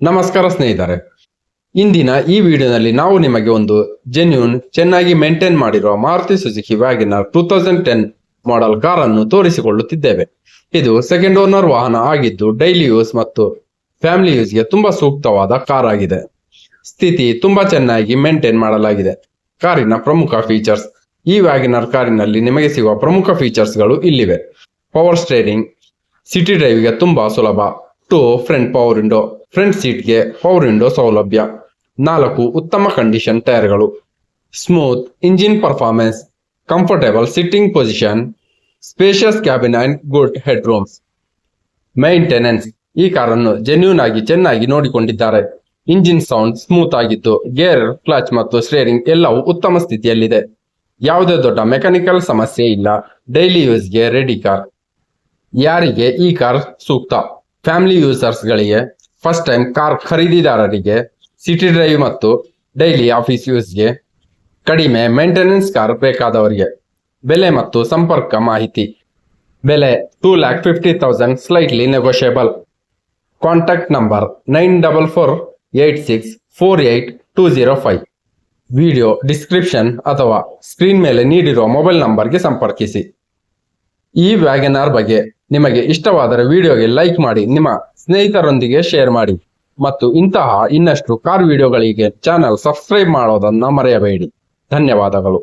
ನಮಸ್ಕಾರ ಸ್ನೇಹಿತರೆ, ಇಂದಿನ ಈ ವಿಡಿಯೋನಲ್ಲಿ ನಾವು ನಿಮಗೆ ಒಂದು ಜೆನ್ಯೂನ್ ಚೆನ್ನಾಗಿ ಮೇಂಟೈನ್ ಮಾಡಿರುವ ಮಾರುತಿ ಸುಜುಕಿ ವ್ಯಾಗನರ್ 2010 ಮಾಡೆಲ್ ಕಾರನ್ನು ತೋರಿಸಿಕೊಳ್ಳುತ್ತಿದ್ದೇವೆ. ಇದು ಸೆಕೆಂಡ್ ಓನರ್ ವಾಹನ ಆಗಿದ್ದು ಡೈಲಿ ಯೂಸ್ ಮತ್ತು ಫ್ಯಾಮಿಲಿ ಯೂಸ್ಗೆ ತುಂಬಾ ಸೂಕ್ತವಾದ ಕಾರ್ ಆಗಿದೆ. ಸ್ಥಿತಿ ತುಂಬಾ ಚೆನ್ನಾಗಿ ಮೇಂಟೈನ್ ಮಾಡಲಾಗಿದೆ. ಕಾರಿನ ಪ್ರಮುಖ ಫೀಚರ್ಸ್. ಈ ವ್ಯಾಗನರ್ ಕಾರಿನಲ್ಲಿ ನಿಮಗೆ ಸಿಗುವ ಪ್ರಮುಖ ಫೀಚರ್ಸ್ಗಳು ಇಲ್ಲಿವೆ. ಪವರ್ ಸ್ಟೇರಿಂಗ್, ಸಿಟಿ ಡ್ರೈವ್ಗೆ ತುಂಬಾ ಸುಲಭ. 2 ಫ್ರಂಟ್ ಪವರ್ ವಿಂಡೋ, ಫ್ರಂಟ್ ಸೀಟ್ಗೆ ಪವರ್ ವಿಂಡೋ ಸೌಲಭ್ಯ. 4 ಉತ್ತಮ ಕಂಡೀಷನ್ ಟೈರ್ಗಳು. Smooth engine performance, comfortable sitting position, spacious cabin and good head rooms. Maintenance. ಈ ಕಾರನ್ನು ಜೆನ್ಯೂನ್ ಆಗಿ ಚೆನ್ನಾಗಿ ನೋಡಿಕೊಂಡಿದ್ದಾರೆ. ಇಂಜಿನ್ ಸೌಂಡ್ ಸ್ಮೂತ್ ಆಗಿದ್ದು ಗೇರ್, ಕ್ಲಚ್ ಮತ್ತು ಸ್ಟೇರಿಂಗ್ ಎಲ್ಲವೂ ಉತ್ತಮ ಸ್ಥಿತಿಯಲ್ಲಿದೆ. ಯಾವುದೇ ದೊಡ್ಡ ಮೆಕ್ಯಾನಿಕಲ್ ಸಮಸ್ಯೆ ಇಲ್ಲ. ಡೈಲಿ ಯೂಸ್ಗೆ ರೆಡಿ ಕಾರ್. ಯಾರಿಗೆ ಈ ಕಾರ್ ಸೂಕ್ತ? ಫ್ಯಾಮಿಲಿ ಯೂಸರ್ಸ್ಗಳಿಗೆ, ಫಸ್ಟ್ ಟೈಮ್ ಕಾರ್ ಖರೀದಿದಾರರಿಗೆ, ಸಿಟಿ ಡ್ರೈವ್ ಮತ್ತು ಡೈಲಿ ಆಫೀಸ್ ಯೂಸ್ಗೆ, ಕಡಿಮೆ ಮೇಂಟೆನೆನ್ಸ್ ಕಾರ್ ಬೇಕಾದವರಿಗೆ. ಬೆಲೆ ಮತ್ತು ಸಂಪರ್ಕ ಮಾಹಿತಿ. ಬೆಲೆ 2,50,000 slightly negotiable. Contact number 9448648205. Video description ಅಥವಾ ಸ್ಕ್ರೀನ್ ಮೇಲೆ ನೀಡಿರುವ ಮೊಬೈಲ್ ನಂಬರ್ಗೆ ಸಂಪರ್ಕಿಸಿ. ಈ ವ್ಯಾಗನರ್ ಬಗ್ಗೆ ನಿಮಗೆ ಇಷ್ಟವಾದರೆ ವಿಡಿಯೋಗೆ ಲೈಕ್ ಮಾಡಿ, ನಿಮ್ಮ ಸ್ನೇಹಿತರೊಂದಿಗೆ ಶೇರ್ ಮಾಡಿ ಮತ್ತು ಇಂತಹ ಇನ್ನಷ್ಟು ಕಾರ್ ವಿಡಿಯೋಗಳಿಗೆ ಚಾನೆಲ್ ಸಬ್ಸ್ಕ್ರೈಬ್ ಮಾಡೋದನ್ನ ಮರೆಯಬೇಡಿ. ಧನ್ಯವಾದಗಳು.